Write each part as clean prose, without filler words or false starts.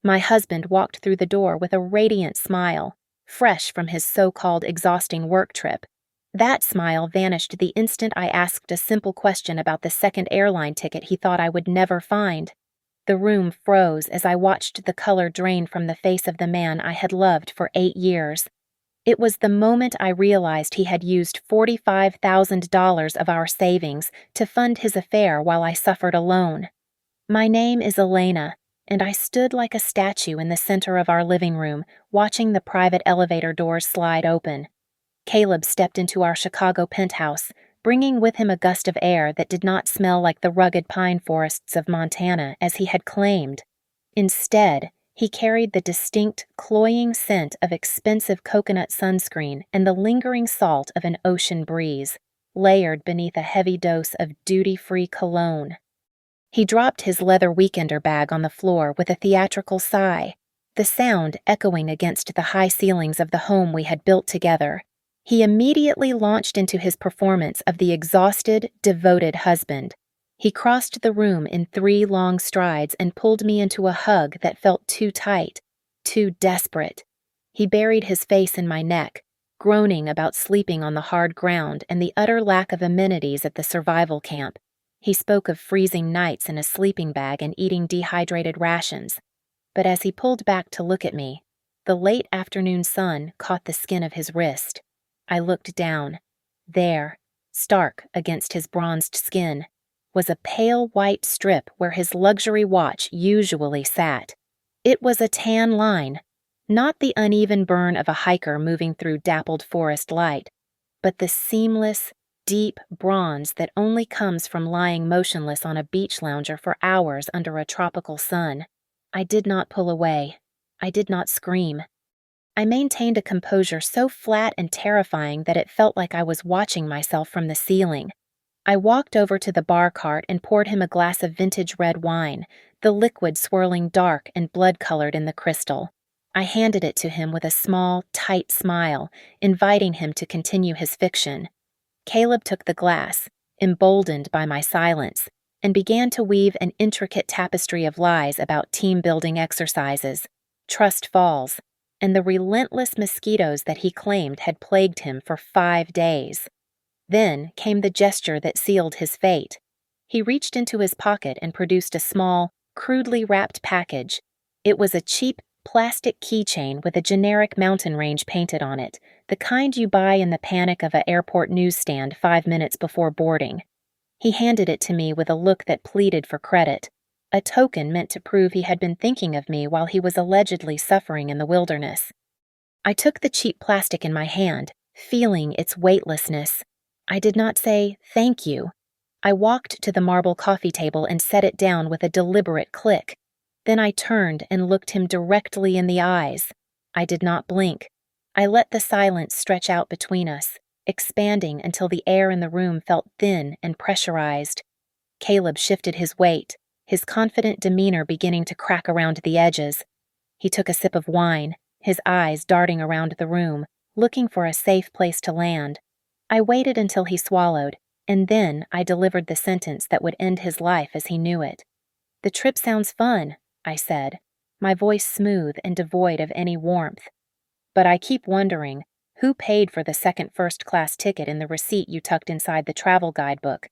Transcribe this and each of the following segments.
My husband walked through the door with a radiant smile, fresh from his so-called exhausting work trip. That smile vanished the instant I asked a simple question about the second airline ticket he thought I would never find. The room froze as I watched the color drain from the face of the man I had loved for 8 years. It was the moment I realized he had used $45,000 of our savings to fund his affair while I suffered alone. My name is Elena, and I stood like a statue in the center of our living room, watching the private elevator doors slide open. Caleb stepped into our Chicago penthouse, bringing with him a gust of air that did not smell like the rugged pine forests of Montana as he had claimed. Instead, he carried the distinct, cloying scent of expensive coconut sunscreen and the lingering salt of an ocean breeze, layered beneath a heavy dose of duty-free cologne. He dropped his leather weekender bag on the floor with a theatrical sigh, the sound echoing against the high ceilings of the home we had built together. He immediately launched into his performance of the exhausted, devoted husband. He crossed the room in 3 long strides and pulled me into a hug that felt too tight, too desperate. He buried his face in my neck, groaning about sleeping on the hard ground and the utter lack of amenities at the survival camp. He spoke of freezing nights in a sleeping bag and eating dehydrated rations. But as he pulled back to look at me, the late afternoon sun caught the skin of his wrist. I looked down. There, stark against his bronzed skin, was a pale white strip where his luxury watch usually sat. It was a tan line, not the uneven burn of a hiker moving through dappled forest light, but the seamless, deep bronze that only comes from lying motionless on a beach lounger for hours under a tropical sun. I did not pull away. I did not scream. I maintained a composure so flat and terrifying that it felt like I was watching myself from the ceiling. I walked over to the bar cart and poured him a glass of vintage red wine, the liquid swirling dark and blood-colored in the crystal. I handed it to him with a small, tight smile, inviting him to continue his fiction. Caleb took the glass, emboldened by my silence, and began to weave an intricate tapestry of lies about team-building exercises, trust falls, and the relentless mosquitoes that he claimed had plagued him for 5 days. Then came the gesture that sealed his fate. He reached into his pocket and produced a small, crudely wrapped package. It was a cheap, plastic keychain with a generic mountain range painted on it, the kind you buy in the panic of an airport newsstand 5 minutes before boarding. He handed it to me with a look that pleaded for credit, a token meant to prove he had been thinking of me while he was allegedly suffering in the wilderness. I took the cheap plastic in my hand, feeling its weightlessness. I did not say, "Thank you." I walked to the marble coffee table and set it down with a deliberate click. Then I turned and looked him directly in the eyes. I did not blink. I let the silence stretch out between us, expanding until the air in the room felt thin and pressurized. Caleb shifted his weight, his confident demeanor beginning to crack around the edges. He took a sip of wine, his eyes darting around the room, looking for a safe place to land. I waited until he swallowed, and then I delivered the sentence that would end his life as he knew it. "The trip sounds fun," I said, my voice smooth and devoid of any warmth. "But I keep wondering, who paid for the second first-class ticket in the receipt you tucked inside the travel guidebook?"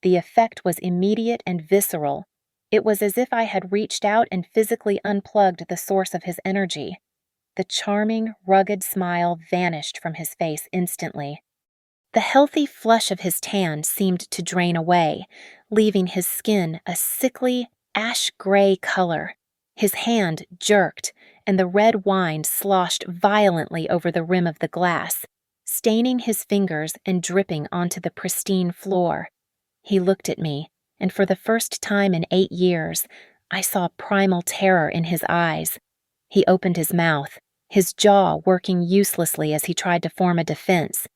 The effect was immediate and visceral. It was as if I had reached out and physically unplugged the source of his energy. The charming, rugged smile vanished from his face instantly. The healthy flush of his tan seemed to drain away, leaving his skin a sickly, ash-gray color. His hand jerked, and the red wine sloshed violently over the rim of the glass, staining his fingers and dripping onto the pristine floor. He looked at me, and for the first time in 8 years, I saw primal terror in his eyes. He opened his mouth, his jaw working uselessly as he tried to form a defense.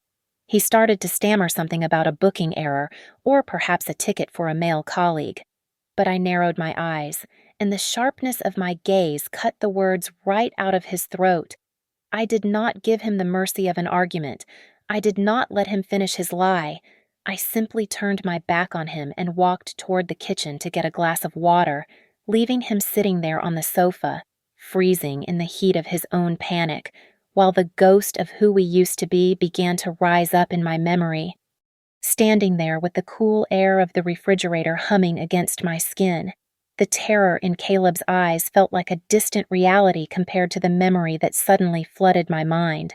He started to stammer something about a booking error, or perhaps a ticket for a male colleague. But I narrowed my eyes, and the sharpness of my gaze cut the words right out of his throat. I did not give him the mercy of an argument. I did not let him finish his lie. I simply turned my back on him and walked toward the kitchen to get a glass of water, leaving him sitting there on the sofa, freezing in the heat of his own panic, while the ghost of who we used to be began to rise up in my memory. Standing there with the cool air of the refrigerator humming against my skin, the terror in Caleb's eyes felt like a distant reality compared to the memory that suddenly flooded my mind.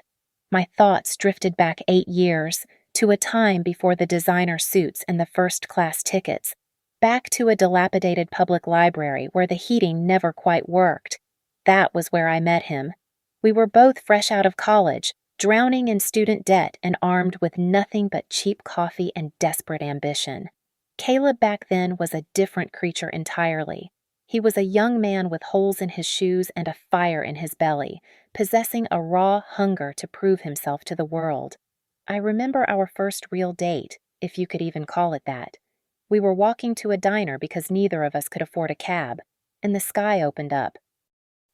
My thoughts drifted back 8 years, to a time before the designer suits and the first-class tickets, back to a dilapidated public library where the heating never quite worked. That was where I met him. We were both fresh out of college, drowning in student debt and armed with nothing but cheap coffee and desperate ambition. Caleb back then was a different creature entirely. He was a young man with holes in his shoes and a fire in his belly, possessing a raw hunger to prove himself to the world. I remember our first real date, if you could even call it that. We were walking to a diner because neither of us could afford a cab, and the sky opened up.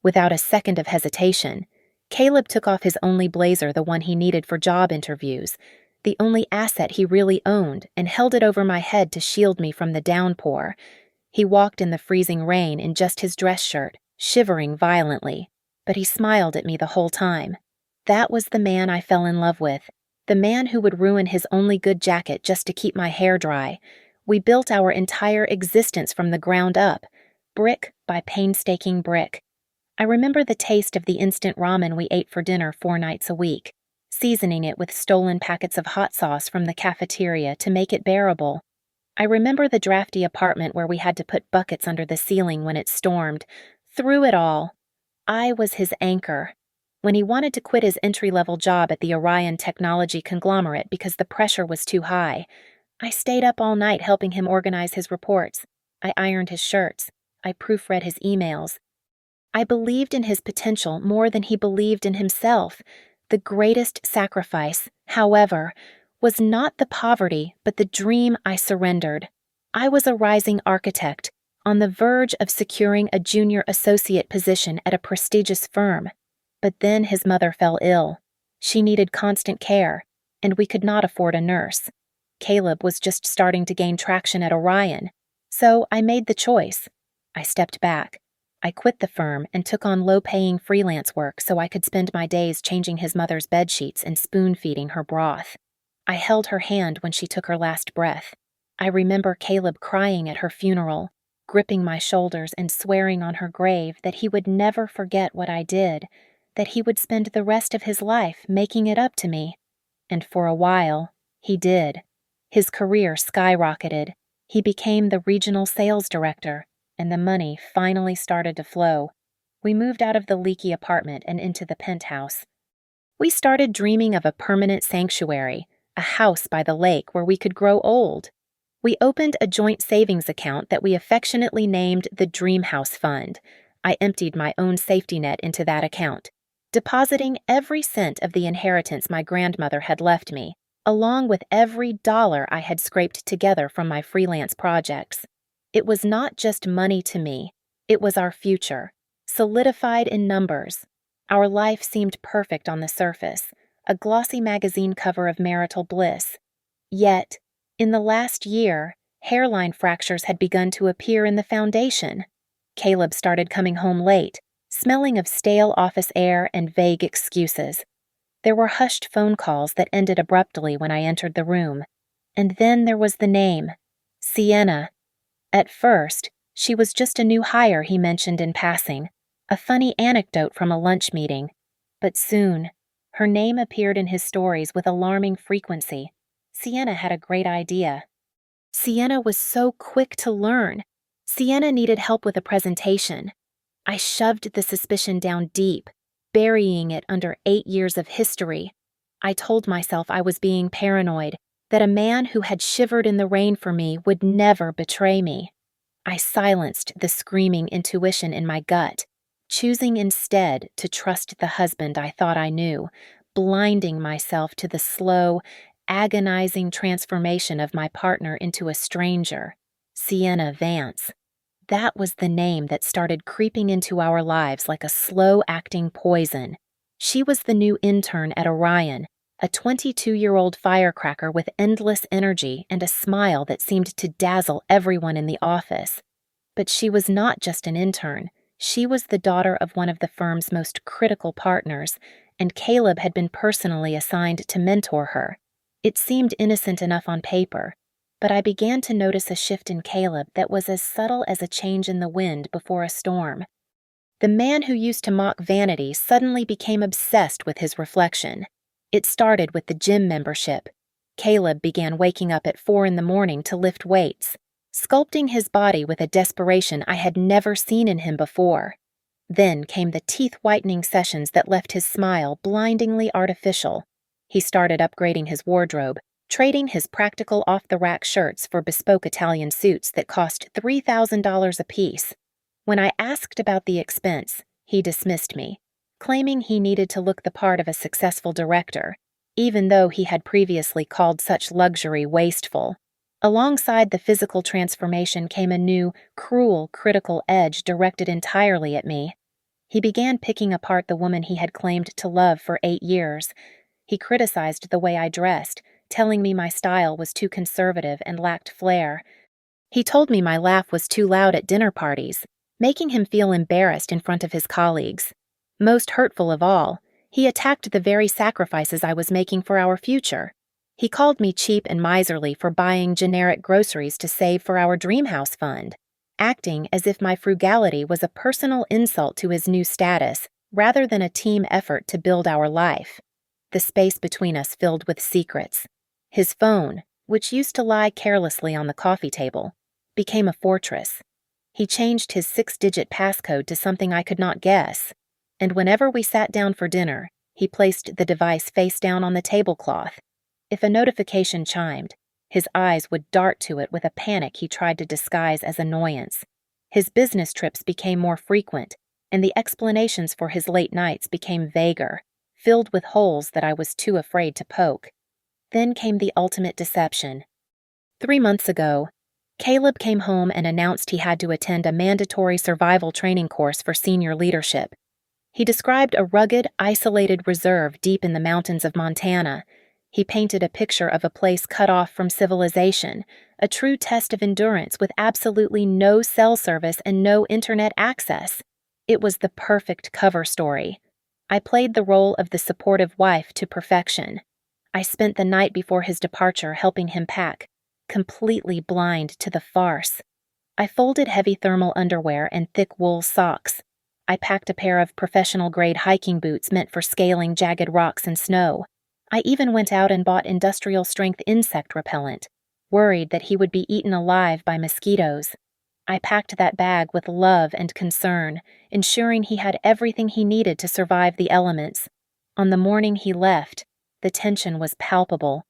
Without a second of hesitation, Caleb took off his only blazer, the one he needed for job interviews, the only asset he really owned, and held it over my head to shield me from the downpour. He walked in the freezing rain in just his dress shirt, shivering violently, but he smiled at me the whole time. That was the man I fell in love with, the man who would ruin his only good jacket just to keep my hair dry. We built our entire existence from the ground up, brick by painstaking brick. I remember the taste of the instant ramen we ate for dinner 4 nights a week, seasoning it with stolen packets of hot sauce from the cafeteria to make it bearable. I remember the drafty apartment where we had to put buckets under the ceiling when it stormed. Through it all, I was his anchor. When he wanted to quit his entry-level job at the Orion technology conglomerate because the pressure was too high, I stayed up all night helping him organize his reports. I ironed his shirts. I proofread his emails. I believed in his potential more than he believed in himself. The greatest sacrifice, however, was not the poverty but the dream I surrendered. I was a rising architect, on the verge of securing a junior associate position at a prestigious firm. But then his mother fell ill. She needed constant care, and we could not afford a nurse. Caleb was just starting to gain traction at Orion, so I made the choice. I stepped back. I quit the firm and took on low-paying freelance work so I could spend my days changing his mother's bedsheets and spoon-feeding her broth. I held her hand when she took her last breath. I remember Caleb crying at her funeral, gripping my shoulders and swearing on her grave that he would never forget what I did, that he would spend the rest of his life making it up to me. And for a while, he did. His career skyrocketed. He became the regional sales director, and the money finally started to flow. We moved out of the leaky apartment and into the penthouse. We started dreaming of a permanent sanctuary, a house by the lake where we could grow old. We opened a joint savings account that we affectionately named the Dream House Fund. I emptied my own safety net into that account, depositing every cent of the inheritance my grandmother had left me, along with every dollar I had scraped together from my freelance projects. It was not just money to me, it was our future, solidified in numbers. Our life seemed perfect on the surface, a glossy magazine cover of marital bliss. Yet, in the last year, hairline fractures had begun to appear in the foundation. Caleb started coming home late, smelling of stale office air and vague excuses. There were hushed phone calls that ended abruptly when I entered the room. And then there was the name, Sienna. At first, she was just a new hire he mentioned in passing, a funny anecdote from a lunch meeting. But soon, her name appeared in his stories with alarming frequency. Sienna had a great idea. Sienna was so quick to learn. Sienna needed help with a presentation. I shoved the suspicion down deep, burying it under 8 years of history. I told myself I was being paranoid, that a man who had shivered in the rain for me would never betray me. I silenced the screaming intuition in my gut, choosing instead to trust the husband I thought I knew, blinding myself to the slow, agonizing transformation of my partner into a stranger, Sienna Vance. That was the name that started creeping into our lives like a slow-acting poison. She was the new intern at Orion, a 22-year-old firecracker with endless energy and a smile that seemed to dazzle everyone in the office. But she was not just an intern. She was the daughter of one of the firm's most critical partners, and Caleb had been personally assigned to mentor her. It seemed innocent enough on paper, but I began to notice a shift in Caleb that was as subtle as a change in the wind before a storm. The man who used to mock vanity suddenly became obsessed with his reflection. It started with the gym membership. Caleb began waking up at 4 in the morning to lift weights, sculpting his body with a desperation I had never seen in him before. Then came the teeth-whitening sessions that left his smile blindingly artificial. He started upgrading his wardrobe, trading his practical off-the-rack shirts for bespoke Italian suits that cost $3,000 apiece. When I asked about the expense, he dismissed me, claiming he needed to look the part of a successful director, even though he had previously called such luxury wasteful. Alongside the physical transformation came a new, cruel, critical edge directed entirely at me. He began picking apart the woman he had claimed to love for 8 years. He criticized the way I dressed, telling me my style was too conservative and lacked flair. He told me my laugh was too loud at dinner parties, making him feel embarrassed in front of his colleagues. Most hurtful of all, he attacked the very sacrifices I was making for our future. He called me cheap and miserly for buying generic groceries to save for our dream house fund, acting as if my frugality was a personal insult to his new status rather than a team effort to build our life. The space between us filled with secrets. His phone, which used to lie carelessly on the coffee table, became a fortress. He changed his 6-digit passcode to something I could not guess, and whenever we sat down for dinner, he placed the device face down on the tablecloth. If a notification chimed, his eyes would dart to it with a panic he tried to disguise as annoyance. His business trips became more frequent, and the explanations for his late nights became vaguer, filled with holes that I was too afraid to poke. Then came the ultimate deception. 3 months ago, Caleb came home and announced he had to attend a mandatory survival training course for senior leadership. He described a rugged, isolated reserve deep in the mountains of Montana. He painted a picture of a place cut off from civilization, a true test of endurance with absolutely no cell service and no internet access. It was the perfect cover story. I played the role of the supportive wife to perfection. I spent the night before his departure helping him pack, completely blind to the farce. I folded heavy thermal underwear and thick wool socks. I packed a pair of professional-grade hiking boots meant for scaling jagged rocks and snow. I even went out and bought industrial-strength insect repellent, worried that he would be eaten alive by mosquitoes. I packed that bag with love and concern, ensuring he had everything he needed to survive the elements. On the morning he left, the tension was palpable.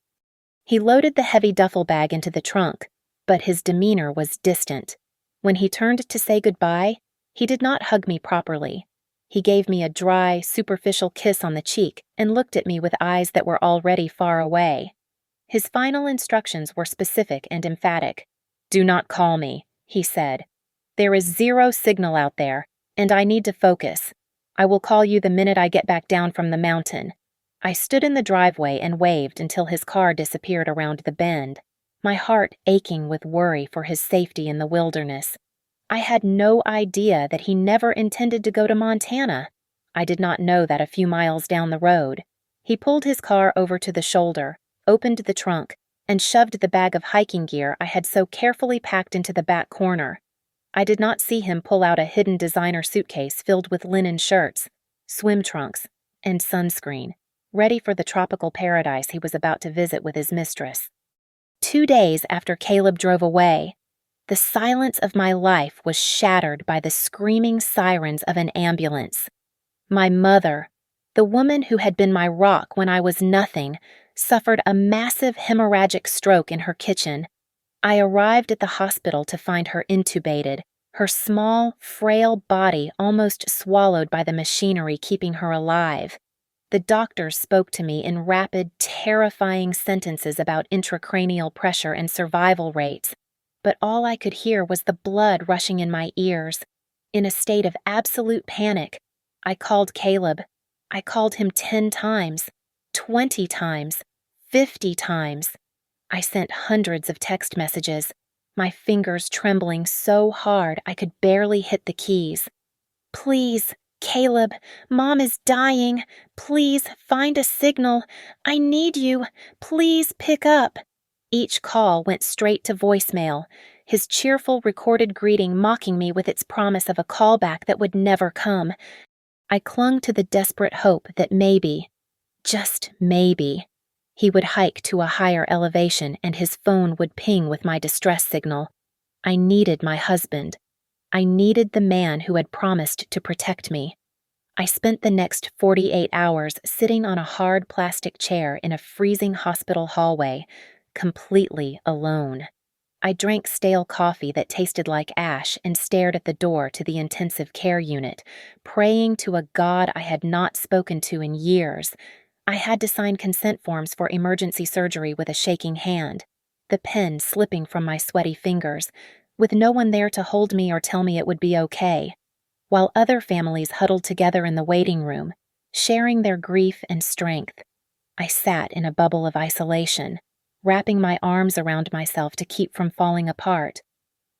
He loaded the heavy duffel bag into the trunk, but his demeanor was distant. When he turned to say goodbye, he did not hug me properly. He gave me a dry, superficial kiss on the cheek and looked at me with eyes that were already far away. His final instructions were specific and emphatic. "Do not call me," he said. "There is 0 signal out there, and I need to focus. I will call you the minute I get back down from the mountain." I stood in the driveway and waved until his car disappeared around the bend, my heart aching with worry for his safety in the wilderness. I had no idea that he never intended to go to Montana. I did not know that a few miles down the road. He pulled his car over to the shoulder, opened the trunk, and shoved the bag of hiking gear I had so carefully packed into the back corner. I did not see him pull out a hidden designer suitcase filled with linen shirts, swim trunks, and sunscreen, ready for the tropical paradise he was about to visit with his mistress. 2 days after Caleb drove away, the silence of my life was shattered by the screaming sirens of an ambulance. My mother, the woman who had been my rock when I was nothing, suffered a massive hemorrhagic stroke in her kitchen. I arrived at the hospital to find her intubated, her small, frail body almost swallowed by the machinery keeping her alive. The doctors spoke to me in rapid, terrifying sentences about intracranial pressure and survival rates, but all I could hear was the blood rushing in my ears. In a state of absolute panic, I called Caleb. I called him 10 times, 20 times, 50 times. I sent hundreds of text messages, my fingers trembling so hard I could barely hit the keys. Please, Caleb, Mom is dying. Please, find a signal. I need you. Please pick up. Each call went straight to voicemail, his cheerful recorded greeting mocking me with its promise of a callback that would never come. I clung to the desperate hope that maybe, just maybe, he would hike to a higher elevation and his phone would ping with my distress signal. I needed my husband. I needed the man who had promised to protect me. I spent the next 48 hours sitting on a hard plastic chair in a freezing hospital hallway, completely alone. I drank stale coffee that tasted like ash and stared at the door to the intensive care unit, praying to a God I had not spoken to in years. I had to sign consent forms for emergency surgery with a shaking hand, the pen slipping from my sweaty fingers, with no one there to hold me or tell me it would be okay. While other families huddled together in the waiting room, sharing their grief and strength, I sat in a bubble of isolation, wrapping my arms around myself to keep from falling apart.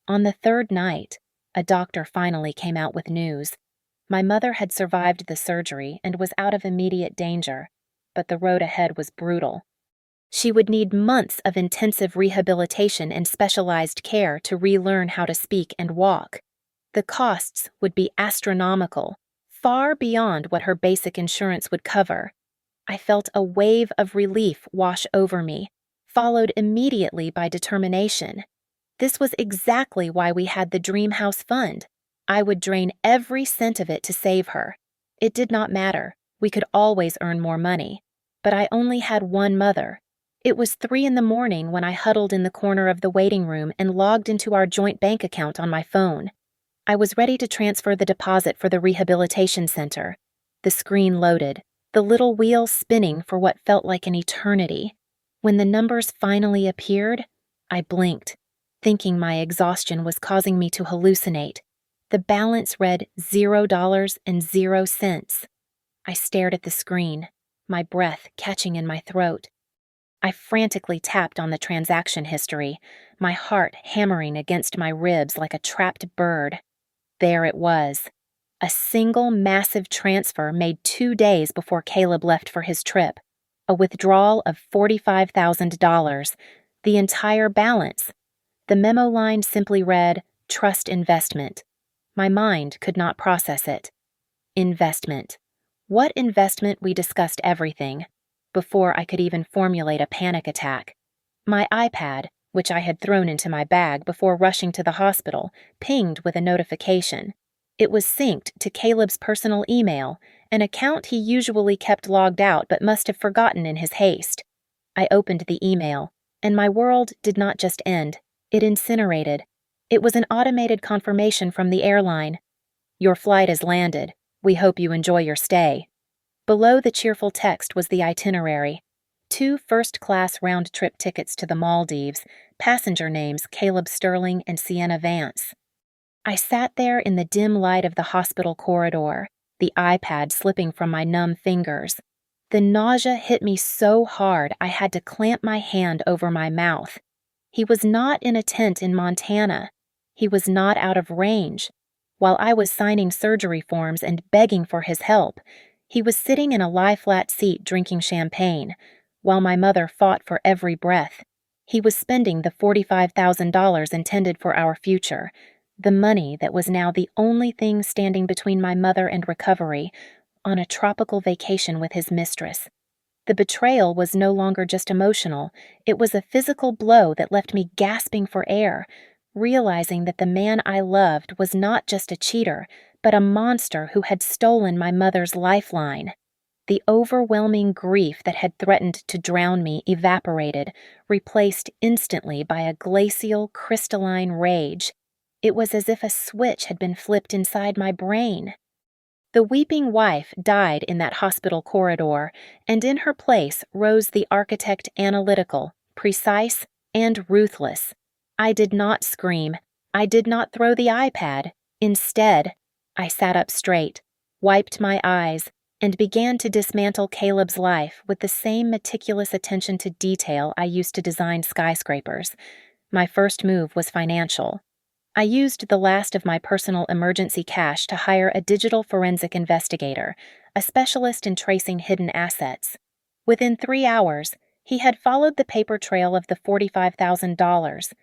On the third night, a doctor finally came out with news. My mother had survived the surgery and was out of immediate danger, but the road ahead was brutal. She would need months of intensive rehabilitation and specialized care to relearn how to speak and walk. The costs would be astronomical, far beyond what her basic insurance would cover. I felt a wave of relief wash over me, followed immediately by determination. This was exactly why we had the Dream House Fund. I would drain every cent of it to save her. It did not matter. We could always earn more money. But I only had one mother. It was 3 a.m. when I huddled in the corner of the waiting room and logged into our joint bank account on my phone. I was ready to transfer the deposit for the rehabilitation center. The screen loaded, the little wheel spinning for what felt like an eternity. When the numbers finally appeared, I blinked, thinking my exhaustion was causing me to hallucinate. The balance read $0.00. I stared at the screen, my breath catching in my throat. I frantically tapped on the transaction history, my heart hammering against my ribs like a trapped bird. There it was. A single massive transfer made 2 days before Caleb left for his trip. A withdrawal of $45,000, the entire balance. The memo line simply read, "Trust investment." My mind could not process it. Investment. What investment? We discussed everything. Before I could even formulate a panic attack. My iPad, which I had thrown into my bag before rushing to the hospital, pinged with a notification. It was synced to Caleb's personal email, an account he usually kept logged out but must have forgotten in his haste. I opened the email, and my world did not just end, it incinerated. It was an automated confirmation from the airline. "Your flight has landed. We hope you enjoy your stay." Below the cheerful text was the itinerary. 2 first-class round-trip tickets to the Maldives, passenger names Caleb Sterling and Sienna Vance. I sat there in the dim light of the hospital corridor, the iPad slipping from my numb fingers. The nausea hit me so hard I had to clamp my hand over my mouth. He was not in a tent in Montana. He was not out of range. While I was signing surgery forms and begging for his help, he was sitting in a lie-flat seat drinking champagne, while my mother fought for every breath. He was spending the $45,000 intended for our future, the money that was now the only thing standing between my mother and recovery, on a tropical vacation with his mistress. The betrayal was no longer just emotional, it was a physical blow that left me gasping for air, realizing that the man I loved was not just a cheater, but a monster who had stolen my mother's lifeline. The overwhelming grief that had threatened to drown me evaporated, replaced instantly by a glacial, crystalline rage. It was as if a switch had been flipped inside my brain. The weeping wife died in that hospital corridor, and in her place rose the architect analytical, precise, and ruthless. I did not scream. I did not throw the iPad. Instead, I sat up straight, wiped my eyes, and began to dismantle Caleb's life with the same meticulous attention to detail I used to design skyscrapers. My first move was financial. I used the last of my personal emergency cash to hire a digital forensic investigator, a specialist in tracing hidden assets. Within 3 hours, he had followed the paper trail of the $45,000.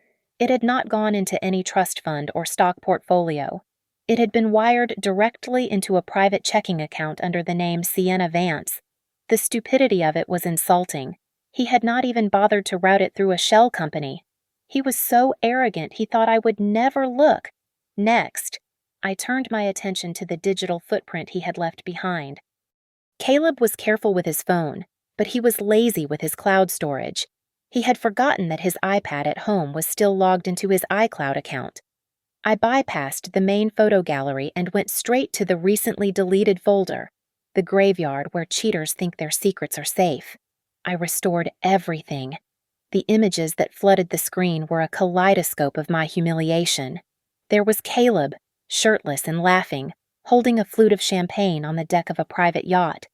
It had not gone into any trust fund or stock portfolio. It had been wired directly into a private checking account under the name Sienna Vance. The stupidity of it was insulting. He had not even bothered to route it through a shell company. He was so arrogant he thought I would never look. Next, I turned my attention to the digital footprint he had left behind. Caleb was careful with his phone, but he was lazy with his cloud storage. He had forgotten that his iPad at home was still logged into his iCloud account. I bypassed the main photo gallery and went straight to the recently deleted folder, the graveyard where cheaters think their secrets are safe. I restored everything. The images that flooded the screen were a kaleidoscope of my humiliation. There was Caleb, shirtless and laughing, holding a flute of champagne on the deck of a private yacht.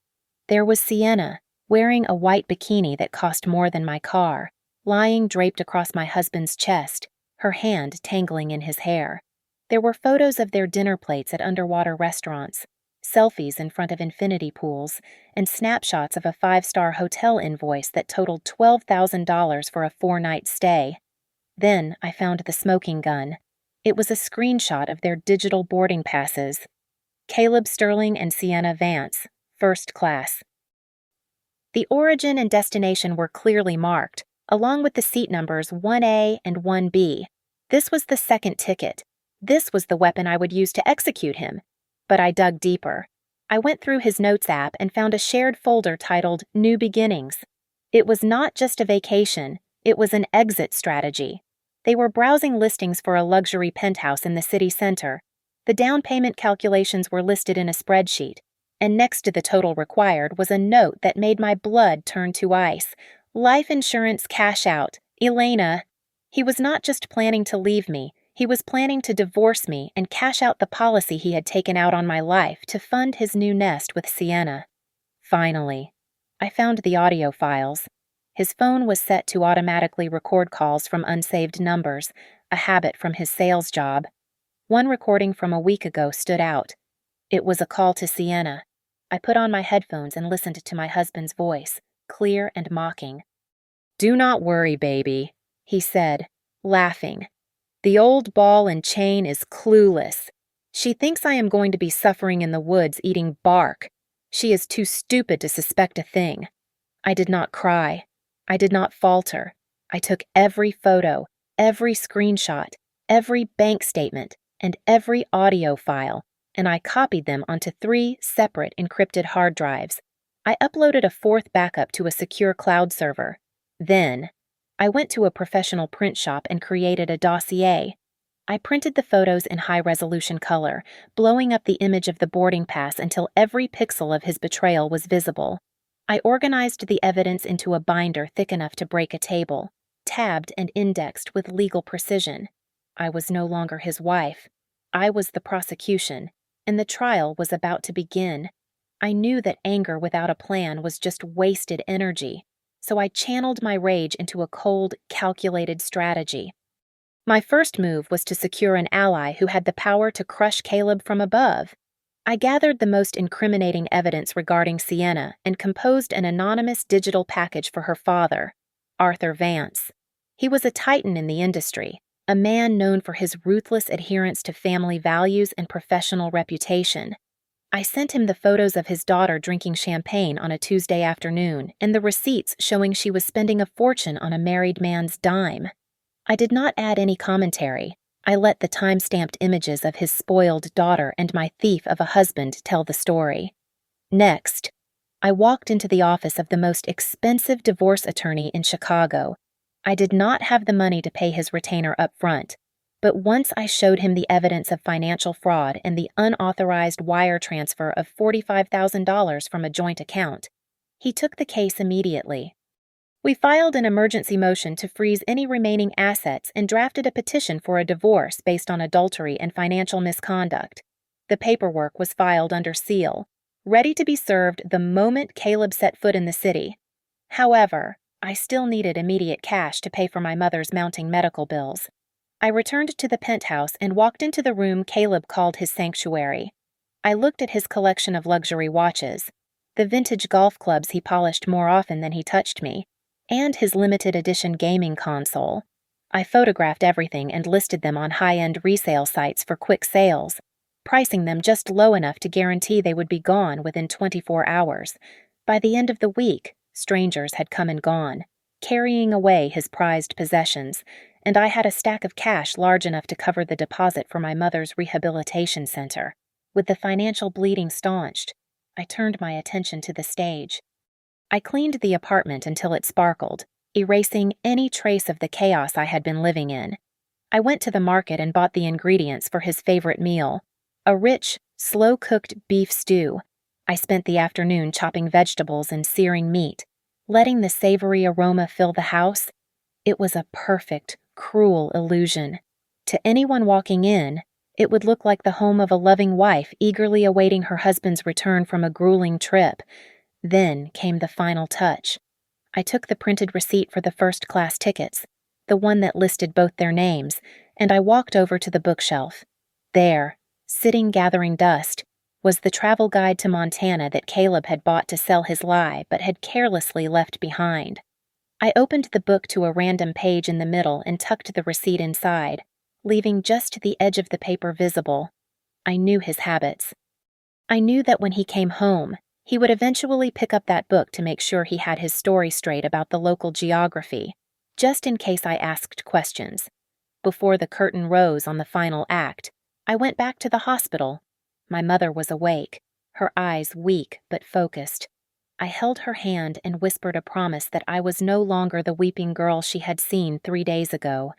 There was Sienna, wearing a white bikini that cost more than my car, lying draped across my husband's chest, her hand tangling in his hair. There were photos of their dinner plates at underwater restaurants, selfies in front of infinity pools, and snapshots of a 5-star hotel invoice that totaled $12,000 for a 4-night stay. Then I found the smoking gun. It was a screenshot of their digital boarding passes. Caleb Sterling and Sienna Vance, first class. The origin and destination were clearly marked, along with the seat numbers 1A and 1B. This was the second ticket. This was the weapon I would use to execute him. But I dug deeper. I went through his notes app and found a shared folder titled New Beginnings. It was not just a vacation, it was an exit strategy. They were browsing listings for a luxury penthouse in the city center. The down payment calculations were listed in a spreadsheet, and next to the total required was a note that made my blood turn to ice. Life insurance cash out. Elena. He was not just planning to leave me, he was planning to divorce me and cash out the policy he had taken out on my life to fund his new nest with Sienna. Finally, I found the audio files. His phone was set to automatically record calls from unsaved numbers, a habit from his sales job. One recording from a week ago stood out. It was a call to Sienna. I put on my headphones and listened to my husband's voice, clear and mocking. "Do not worry, baby," he said, laughing. "The old ball and chain is clueless. She thinks I am going to be suffering in the woods eating bark. She is too stupid to suspect a thing." I did not cry. I did not falter. I took every photo, every screenshot, every bank statement, and every audio file, and I copied them onto 3 separate encrypted hard drives. I uploaded a 4th backup to a secure cloud server. Then, I went to a professional print shop and created a dossier. I printed the photos in high-resolution color, blowing up the image of the boarding pass until every pixel of his betrayal was visible. I organized the evidence into a binder thick enough to break a table, tabbed and indexed with legal precision. I was no longer his wife. I was the prosecution, and the trial was about to begin. I knew that anger without a plan was just wasted energy, so I channeled my rage into a cold, calculated strategy. My first move was to secure an ally who had the power to crush Caleb from above. I gathered the most incriminating evidence regarding Sienna and composed an anonymous digital package for her father, Arthur Vance. He was a titan in the industry, a man known for his ruthless adherence to family values and professional reputation. I sent him the photos of his daughter drinking champagne on a Tuesday afternoon and the receipts showing she was spending a fortune on a married man's dime. I did not add any commentary. I let the time-stamped images of his spoiled daughter and my thief of a husband tell the story. Next, I walked into the office of the most expensive divorce attorney in Chicago. I did not have the money to pay his retainer up front, but once I showed him the evidence of financial fraud and the unauthorized wire transfer of $45,000 from a joint account, he took the case immediately. We filed an emergency motion to freeze any remaining assets and drafted a petition for a divorce based on adultery and financial misconduct. The paperwork was filed under seal, ready to be served the moment Caleb set foot in the city. However, I still needed immediate cash to pay for my mother's mounting medical bills. I returned to the penthouse and walked into the room Caleb called his sanctuary. I looked at his collection of luxury watches, the vintage golf clubs he polished more often than he touched me, and his limited edition gaming console. I photographed everything and listed them on high-end resale sites for quick sales, pricing them just low enough to guarantee they would be gone within 24 hours. By the end of the week, strangers had come and gone, carrying away his prized possessions, and I had a stack of cash large enough to cover the deposit for my mother's rehabilitation center. With the financial bleeding staunched, I turned my attention to the stage. I cleaned the apartment until it sparkled, erasing any trace of the chaos I had been living in. I went to the market and bought the ingredients for his favorite meal, a rich, slow-cooked beef stew. I spent the afternoon chopping vegetables and searing meat, letting the savory aroma fill the house. It was a perfect, cruel illusion. To anyone walking in, it would look like the home of a loving wife eagerly awaiting her husband's return from a grueling trip. Then came the final touch. I took the printed receipt for the first-class tickets, the one that listed both their names, and I walked over to the bookshelf. There, sitting gathering dust, was the travel guide to Montana that Caleb had bought to sell his lie but had carelessly left behind. I opened the book to a random page in the middle and tucked the receipt inside, leaving just the edge of the paper visible. I knew his habits. I knew that when he came home, he would eventually pick up that book to make sure he had his story straight about the local geography, just in case I asked questions. Before the curtain rose on the final act, I went back to the hospital. My mother was awake, her eyes weak but focused. I held her hand and whispered a promise that I was no longer the weeping girl she had seen 3 days ago.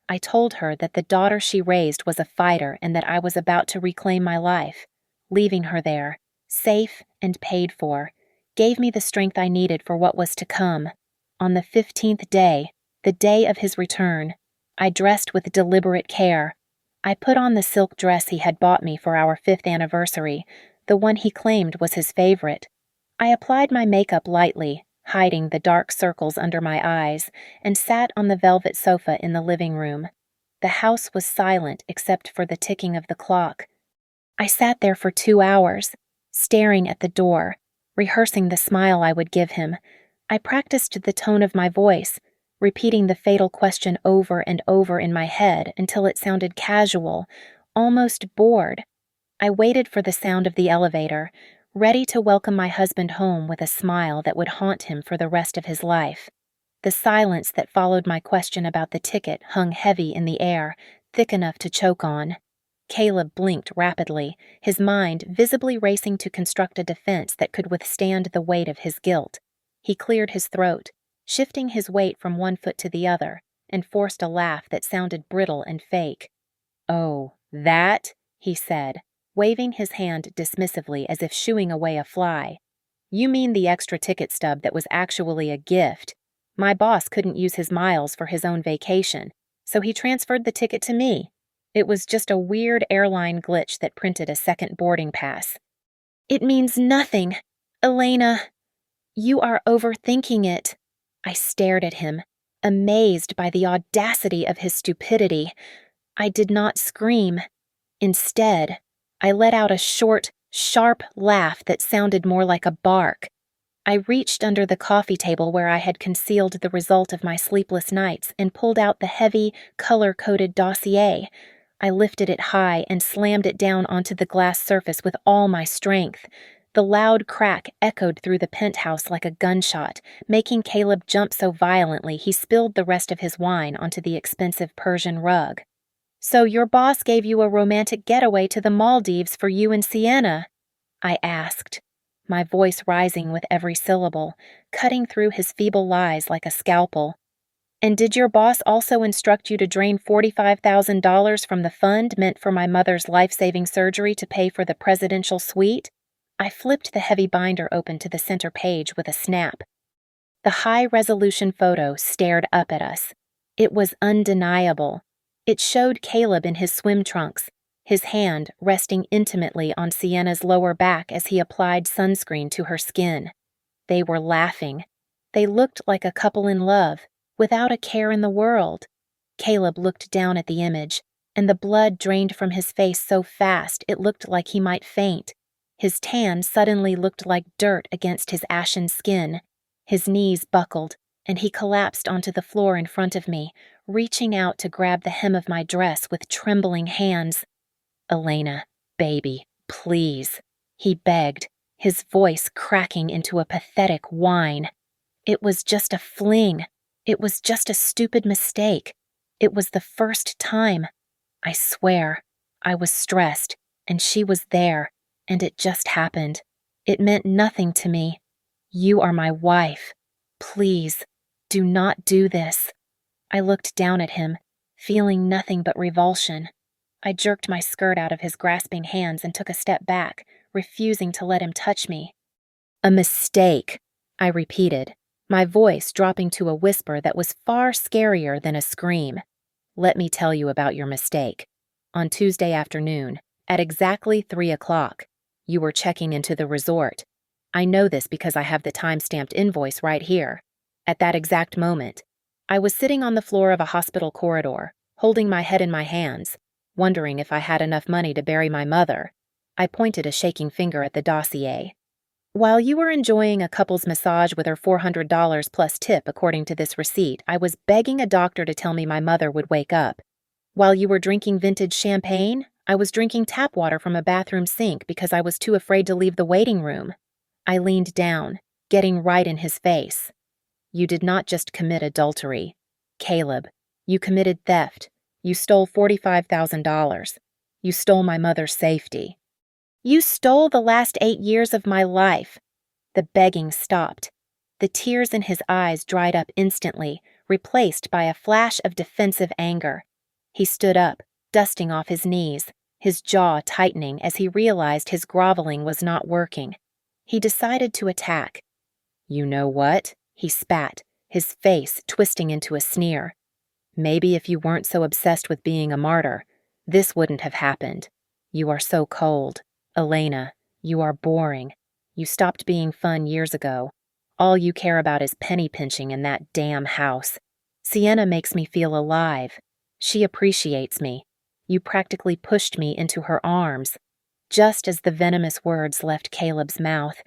I told her that the daughter she raised was a fighter and that I was about to reclaim my life. Leaving her there, safe and paid for, gave me the strength I needed for what was to come. On the 15th day, the day of his return, I dressed with deliberate care. I put on the silk dress he had bought me for our 5th anniversary, the one he claimed was his favorite. I applied my makeup lightly, hiding the dark circles under my eyes, and sat on the velvet sofa in the living room. The house was silent except for the ticking of the clock. I sat there for 2 hours, staring at the door, rehearsing the smile I would give him. I practiced the tone of my voice, repeating the fatal question over and over in my head until it sounded casual, almost bored. I waited for the sound of the elevator, ready to welcome my husband home with a smile that would haunt him for the rest of his life. The silence that followed my question about the ticket hung heavy in the air, thick enough to choke on. Caleb blinked rapidly, his mind visibly racing to construct a defense that could withstand the weight of his guilt. He cleared his throat, shifting his weight from one foot to the other, and forced a laugh that sounded brittle and fake. "Oh, that?" he said, waving his hand dismissively as if shooing away a fly. "You mean the extra ticket stub that was actually a gift. My boss couldn't use his miles for his own vacation, so he transferred the ticket to me. It was just a weird airline glitch that printed a second boarding pass." "It means nothing. Elena, you are overthinking it." I stared at him, amazed by the audacity of his stupidity. I did not scream. Instead, I let out a short, sharp laugh that sounded more like a bark. I reached under the coffee table where I had concealed the result of my sleepless nights and pulled out the heavy, color-coded dossier. I lifted it high and slammed it down onto the glass surface with all my strength. The loud crack echoed through the penthouse like a gunshot, making Caleb jump so violently he spilled the rest of his wine onto the expensive Persian rug. "So your boss gave you a romantic getaway to the Maldives for you and Sienna?" I asked, my voice rising with every syllable, cutting through his feeble lies like a scalpel. "And did your boss also instruct you to drain $45,000 from the fund meant for my mother's life-saving surgery to pay for the presidential suite?" I flipped the heavy binder open to the center page with a snap. The high-resolution photo stared up at us. It was undeniable. It showed Caleb in his swim trunks, his hand resting intimately on Sienna's lower back as he applied sunscreen to her skin. They were laughing. They looked like a couple in love, without a care in the world. Caleb looked down at the image, and the blood drained from his face so fast it looked like he might faint. His tan suddenly looked like dirt against his ashen skin. His knees buckled, and he collapsed onto the floor in front of me, reaching out to grab the hem of my dress with trembling hands. "Elena, baby, please," he begged, his voice cracking into a pathetic whine. "It was just a fling. It was just a stupid mistake. It was the first time. I swear, I was stressed, and she was there, and it just happened. It meant nothing to me. You are my wife. Please, do not do this." I looked down at him, feeling nothing but revulsion. I jerked my skirt out of his grasping hands and took a step back, refusing to let him touch me. "A mistake," I repeated, my voice dropping to a whisper that was far scarier than a scream. "Let me tell you about your mistake. On Tuesday afternoon, at exactly 3 o'clock, you were checking into the resort. I know this because I have the time-stamped invoice right here. At that exact moment, I was sitting on the floor of a hospital corridor, holding my head in my hands, wondering if I had enough money to bury my mother. I pointed a shaking finger at the dossier. While you were enjoying a couple's massage with her $400 plus tip according to this receipt, I was begging a doctor to tell me my mother would wake up. While you were drinking vintage champagne, I was drinking tap water from a bathroom sink because I was too afraid to leave the waiting room." I leaned down, getting right in his face. "You did not just commit adultery. Caleb, you committed theft. You stole $45,000. You stole my mother's safety. You stole the last 8 years of my life." The begging stopped. The tears in his eyes dried up instantly, replaced by a flash of defensive anger. He stood up, dusting off his knees, his jaw tightening as he realized his groveling was not working. He decided to attack. "You know what?" he spat, his face twisting into a sneer. "Maybe if you weren't so obsessed with being a martyr, this wouldn't have happened. You are so cold. Elena, you are boring. You stopped being fun years ago. All you care about is penny pinching in that damn house. Sienna makes me feel alive. She appreciates me. You practically pushed me into her arms." Just as the venomous words left Caleb's mouth,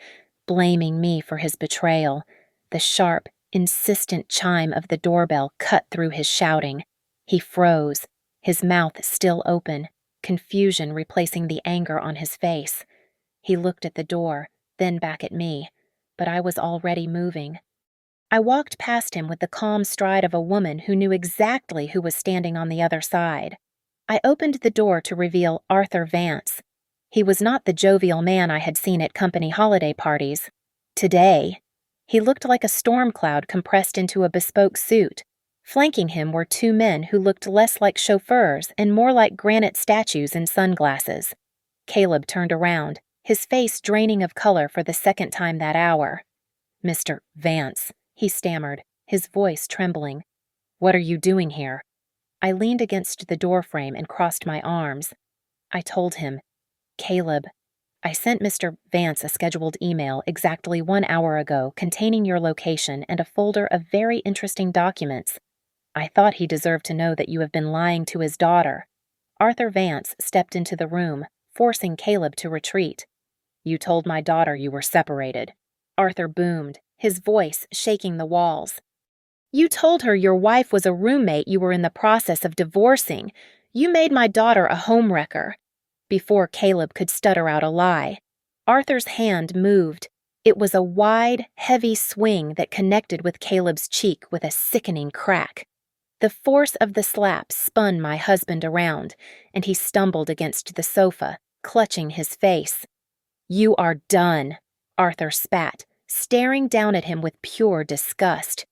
blaming me for his betrayal, the sharp, insistent chime of the doorbell cut through his shouting. He froze, his mouth still open, confusion replacing the anger on his face. He looked at the door, then back at me, but I was already moving. I walked past him with the calm stride of a woman who knew exactly who was standing on the other side. I opened the door to reveal Arthur Vance. He was not the jovial man I had seen at company holiday parties. Today, he looked like a storm cloud compressed into a bespoke suit. Flanking him were 2 men who looked less like chauffeurs and more like granite statues in sunglasses. Caleb turned around, his face draining of color for the second time that hour. "Mr. Vance," he stammered, his voice trembling. "What are you doing here?" I leaned against the doorframe and crossed my arms. I told him, "Caleb, I sent Mr. Vance a scheduled email exactly 1 hour ago containing your location and a folder of very interesting documents. I thought he deserved to know that you have been lying to his daughter." Arthur Vance stepped into the room, forcing Caleb to retreat. "You told my daughter you were separated," Arthur boomed, his voice shaking the walls. "You told her your wife was a roommate you were in the process of divorcing. You made my daughter a homewrecker." Before Caleb could stutter out a lie, Arthur's hand moved. It was a wide, heavy swing that connected with Caleb's cheek with a sickening crack. The force of the slap spun my husband around, and he stumbled against the sofa, clutching his face. "You are done," Arthur spat, staring down at him with pure disgust.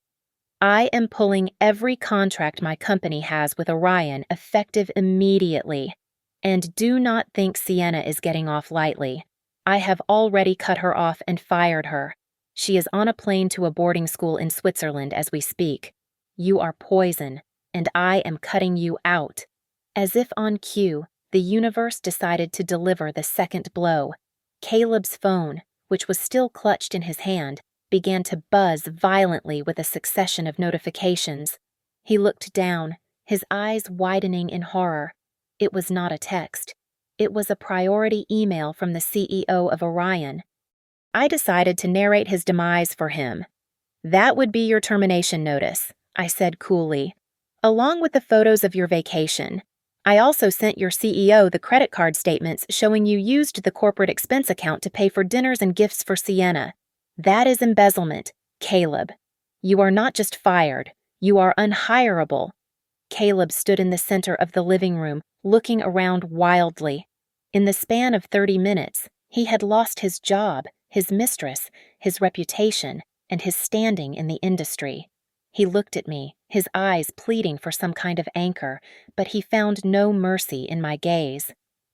"I am pulling every contract my company has with Orion effective immediately. And do not think Sienna is getting off lightly. I have already cut her off and fired her. She is on a plane to a boarding school in Switzerland as we speak. You are poison, and I am cutting you out." As if on cue, the universe decided to deliver the second blow. Caleb's phone, which was still clutched in his hand, began to buzz violently with a succession of notifications. He looked down, his eyes widening in horror. It was not a text. It was a priority email from the CEO of Orion. I decided to narrate his demise for him. "That would be your termination notice," I said coolly, "along with the photos of your vacation. I also sent your CEO the credit card statements showing you used the corporate expense account to pay for dinners and gifts for Sienna. That is embezzlement, Caleb. You are not just fired, you are unhireable." Caleb stood in the center of the living room, looking around wildly. In the span of 30 minutes, he had lost his job, his mistress, his reputation, and his standing in the industry. He looked at me, his eyes pleading for some kind of anchor, but he found no mercy in my gaze.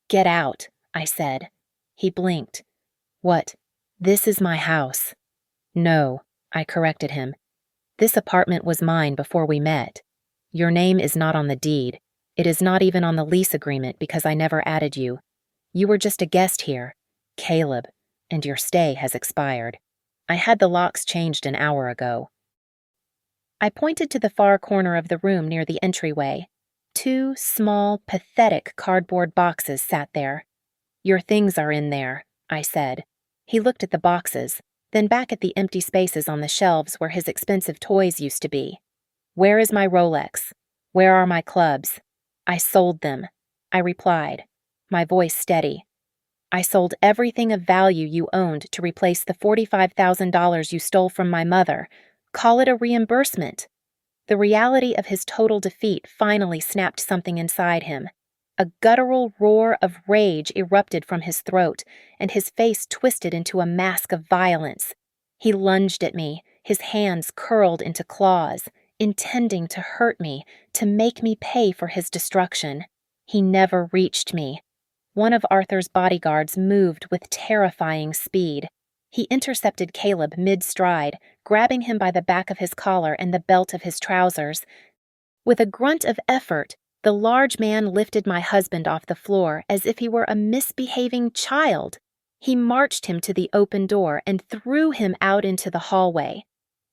"Get out," I said. He blinked. "What? This is my house." "No," I corrected him. "This apartment was mine before we met. Your name is not on the deed. It is not even on the lease agreement because I never added you. You were just a guest here, Caleb, and your stay has expired. I had the locks changed an hour ago." I pointed to the far corner of the room near the entryway. 2 small, pathetic cardboard boxes sat there. "Your things are in there," I said. He looked at the boxes, then back at the empty spaces on the shelves where his expensive toys used to be. "Where is my Rolex? Where are my clubs?" "I sold them," I replied, my voice steady. "I sold everything of value you owned to replace the $45,000 you stole from my mother. Call it a reimbursement." The reality of his total defeat finally snapped something inside him. A guttural roar of rage erupted from his throat, and his face twisted into a mask of violence. He lunged at me, his hands curled into claws, intending to hurt me, to make me pay for his destruction. He never reached me. One of Arthur's bodyguards moved with terrifying speed. He intercepted Caleb mid-stride, grabbing him by the back of his collar and the belt of his trousers. With a grunt of effort, the large man lifted my husband off the floor as if he were a misbehaving child. He marched him to the open door and threw him out into the hallway.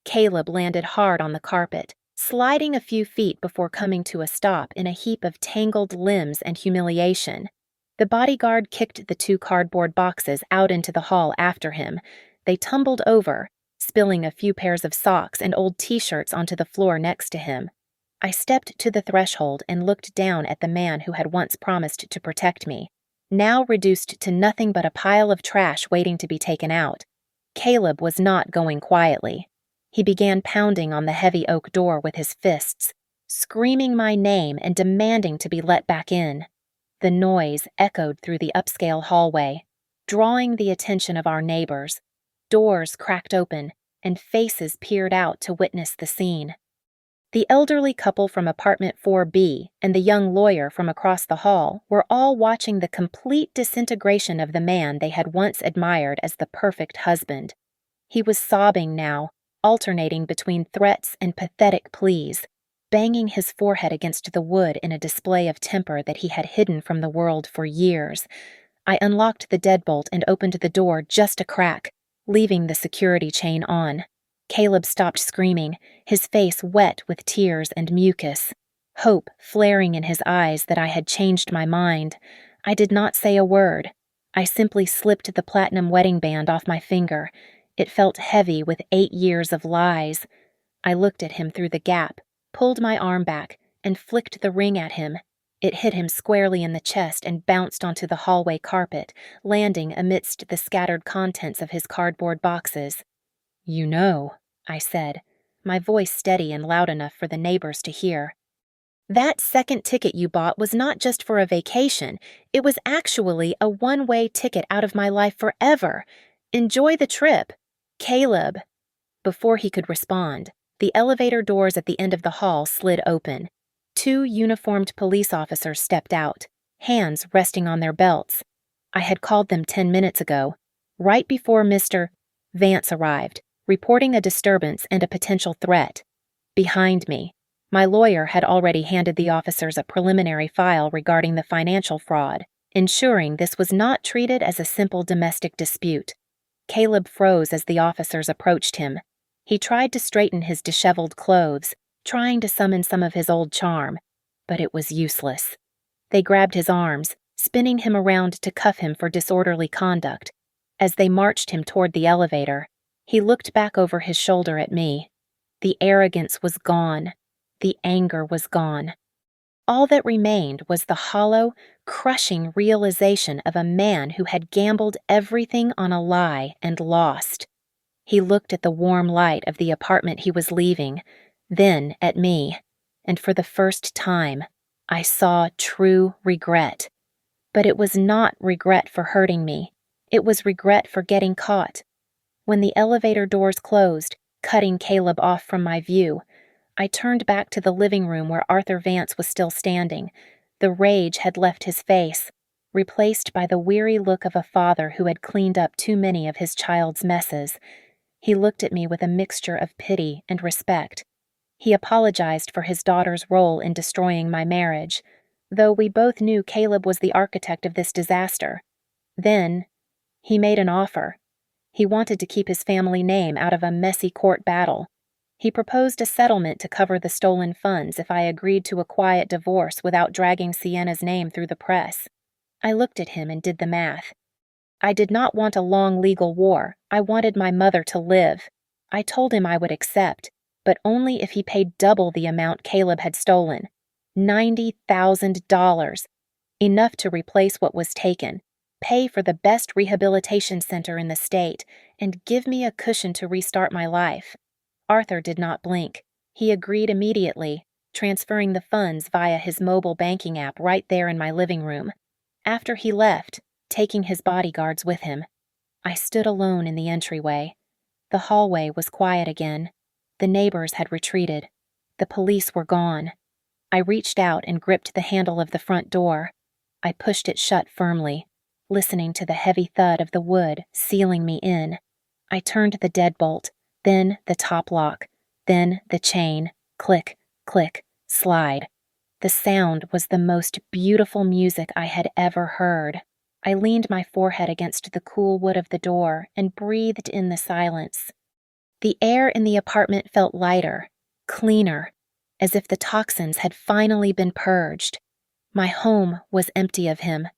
Caleb landed hard on the carpet, sliding a few feet before coming to a stop in a heap of tangled limbs and humiliation. The bodyguard kicked the 2 cardboard boxes out into the hall after him. They tumbled over, spilling a few pairs of socks and old t-shirts onto the floor next to him. I stepped to the threshold and looked down at the man who had once promised to protect me, now reduced to nothing but a pile of trash waiting to be taken out. Caleb was not going quietly. He began pounding on the heavy oak door with his fists, screaming my name and demanding to be let back in. The noise echoed through the upscale hallway, drawing the attention of our neighbors. Doors cracked open, and faces peered out to witness the scene. The elderly couple from apartment 4B and the young lawyer from across the hall were all watching the complete disintegration of the man they had once admired as the perfect husband. He was sobbing now, alternating between threats and pathetic pleas, banging his forehead against the wood in a display of temper that he had hidden from the world for years. I unlocked the deadbolt and opened the door just a crack, leaving the security chain on. Caleb stopped screaming, his face wet with tears and mucus, hope flaring in his eyes that I had changed my mind. I did not say a word. I simply slipped the platinum wedding band off my finger. It felt heavy with 8 years of lies. I looked at him through the gap, pulled my arm back, and flicked the ring at him. It hit him squarely in the chest and bounced onto the hallway carpet, landing amidst the scattered contents of his cardboard boxes. "You know," I said, my voice steady and loud enough for the neighbors to hear. "That second ticket you bought was not just for a vacation. It was actually a one-way ticket out of my life forever. Enjoy the trip, Caleb." Before he could respond, the elevator doors at the end of the hall slid open. 2 uniformed police officers stepped out, hands resting on their belts. I had called them 10 minutes ago, right before Mr. Vance arrived, reporting a disturbance and a potential threat. Behind me, my lawyer had already handed the officers a preliminary file regarding the financial fraud, ensuring this was not treated as a simple domestic dispute. Caleb froze as the officers approached him. He tried to straighten his disheveled clothes, trying to summon some of his old charm. but it was useless. They grabbed his arms, spinning him around to cuff him for disorderly conduct. As they marched him toward the elevator, he looked back over his shoulder at me. The arrogance was gone. The anger was gone. All that remained was the hollow, crushing realization of a man who had gambled everything on a lie and lost. He looked at the warm light of the apartment he was leaving, then at me, and for the first time, I saw true regret. But it was not regret for hurting me. It was regret for getting caught. When the elevator doors closed, cutting Caleb off from my view, I turned back to the living room where Arthur Vance was still standing. The rage had left his face, replaced by the weary look of a father who had cleaned up too many of his child's messes. He looked at me with a mixture of pity and respect. He apologized for his daughter's role in destroying my marriage, though we both knew Caleb was the architect of this disaster. Then, he made an offer. He wanted to keep his family name out of a messy court battle. He proposed a settlement to cover the stolen funds if I agreed to a quiet divorce without dragging Sienna's name through the press. I looked at him and did the math. I did not want a long legal war. I wanted my mother to live. I told him I would accept, but only if he paid double the amount Caleb had stolen. $90,000. Enough to replace what was taken, pay for the best rehabilitation center in the state, and give me a cushion to restart my life. Arthur did not blink. He agreed immediately, transferring the funds via his mobile banking app right there in my living room. After he left, taking his bodyguards with him, I stood alone in the entryway. The hallway was quiet again. The neighbors had retreated. The police were gone. I reached out and gripped the handle of the front door. I pushed it shut firmly, listening to the heavy thud of the wood sealing me in. I turned the deadbolt, then the top lock, then the chain, click, click, slide. The sound was the most beautiful music I had ever heard. I leaned my forehead against the cool wood of the door and breathed in the silence. The air in the apartment felt lighter, cleaner, as if the toxins had finally been purged. My home was empty of him,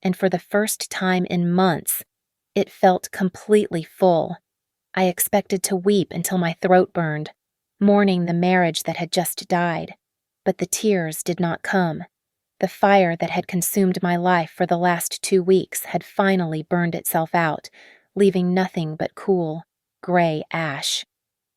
and for the first time in months, it felt completely full. I expected to weep until my throat burned, mourning the marriage that had just died, but the tears did not come. The fire that had consumed my life for the last 2 weeks had finally burned itself out, leaving nothing but cool, gray ash.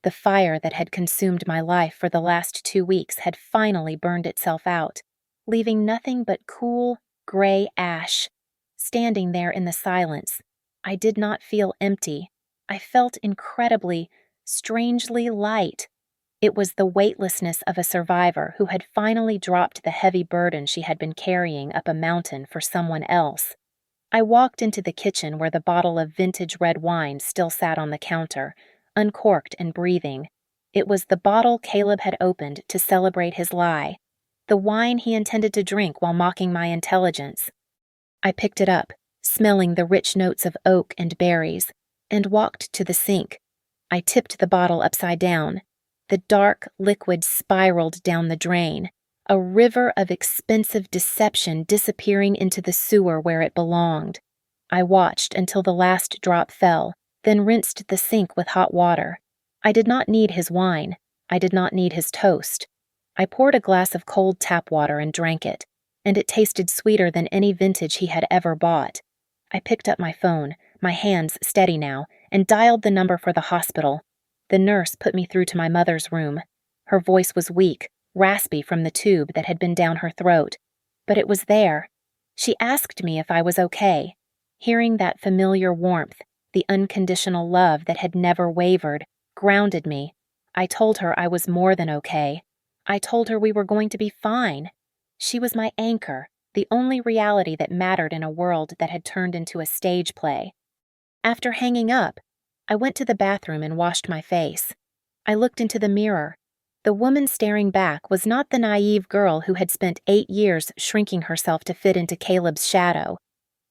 The fire that had consumed my life for the last 2 weeks had finally burned itself out, leaving nothing but cool, gray ash. Standing there in the silence, I did not feel empty. I felt incredibly, strangely light. It was the weightlessness of a survivor who had finally dropped the heavy burden she had been carrying up a mountain for someone else. I walked into the kitchen where the bottle of vintage red wine still sat on the counter, uncorked and breathing. It was the bottle Caleb had opened to celebrate his lie, the wine he intended to drink while mocking my intelligence. I picked it up, smelling the rich notes of oak and berries, and walked to the sink. I tipped the bottle upside down. The dark liquid spiraled down the drain, a river of expensive deception disappearing into the sewer where it belonged. I watched until the last drop fell, then rinsed the sink with hot water. I did not need his wine. I did not need his toast. I poured a glass of cold tap water and drank it, and it tasted sweeter than any vintage he had ever bought. I picked up my phone, my hands steady now, and dialed the number for the hospital. The nurse put me through to my mother's room. Her voice was weak, raspy from the tube that had been down her throat, but it was there. She asked me if I was okay. Hearing that familiar warmth, the unconditional love that had never wavered, grounded me. I told her I was more than okay. I told her we were going to be fine. She was my anchor, the only reality that mattered in a world that had turned into a stage play. After hanging up, I went to the bathroom and washed my face. I looked into the mirror. The woman staring back was not the naive girl who had spent 8 years shrinking herself to fit into Caleb's shadow.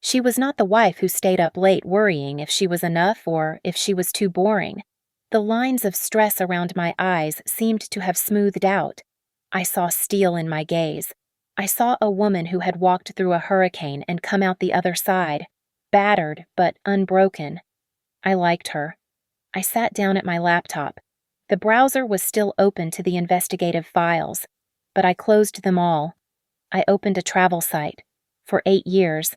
She was not the wife who stayed up late worrying if she was enough or if she was too boring. The lines of stress around my eyes seemed to have smoothed out. I saw steel in my gaze, I saw a woman who had walked through a hurricane and come out the other side, battered but unbroken. I liked her. I sat down at my laptop. The browser was still open to the investigative files, but I closed them all. I opened a travel site. For 8 years,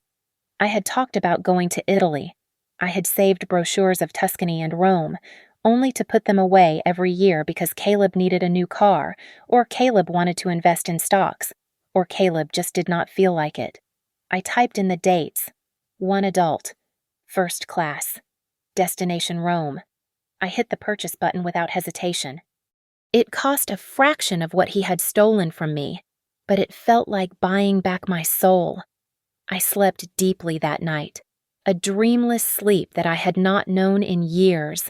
I had talked about going to Italy. I had saved brochures of Tuscany and Rome, only to put them away every year because Caleb needed a new car, or Caleb wanted to invest in stocks, or Caleb just did not feel like it. I typed in the dates. 1 adult. First class. Destination Rome. I hit the purchase button without hesitation. It cost a fraction of what he had stolen from me, but it felt like buying back my soul. I slept deeply that night, a dreamless sleep that I had not known in years.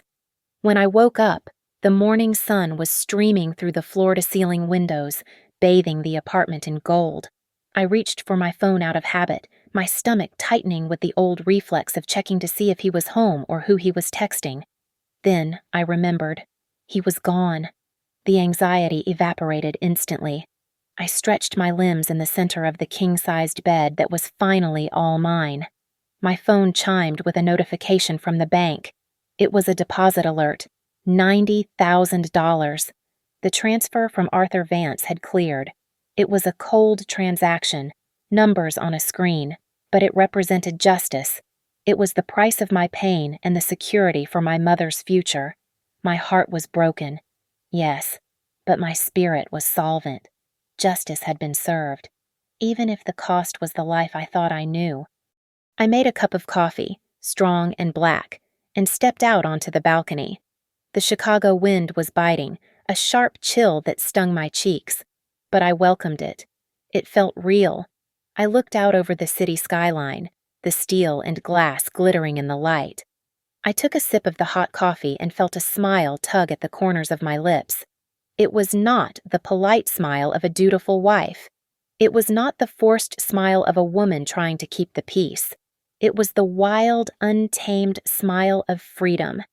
When I woke up, the morning sun was streaming through the floor-to-ceiling windows, bathing the apartment in gold. I reached for my phone out of habit, my stomach tightening with the old reflex of checking to see if he was home or who he was texting. Then I remembered. He was gone. The anxiety evaporated instantly. I stretched my limbs in the center of the king-sized bed that was finally all mine. My phone chimed with a notification from the bank. It was a deposit alert. $90,000. The transfer from Arthur Vance had cleared. It was a cold transaction, numbers on a screen, but it represented justice. It was the price of my pain and the security for my mother's future. My heart was broken. Yes, but my spirit was solvent. Justice had been served, even if the cost was the life I thought I knew. I made a cup of coffee, strong and black, and stepped out onto the balcony. The Chicago wind was biting, a sharp chill that stung my cheeks, but I welcomed it. It felt real. I looked out over the city skyline, the steel and glass glittering in the light. I took a sip of the hot coffee and felt a smile tug at the corners of my lips. It was not the polite smile of a dutiful wife. It was not the forced smile of a woman trying to keep the peace. It was the wild, untamed smile of freedom.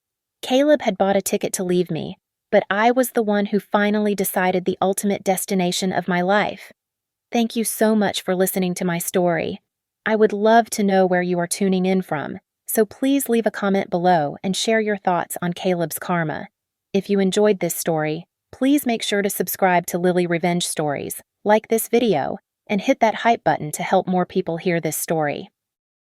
Caleb had bought a ticket to leave me, but I was the one who finally decided the ultimate destination of my life. Thank you so much for listening to my story. I would love to know where you are tuning in from, so please leave a comment below and share your thoughts on Caleb's karma. If you enjoyed this story, please make sure to subscribe to Lily Revenge Stories, like this video, and hit that hype button to help more people hear this story.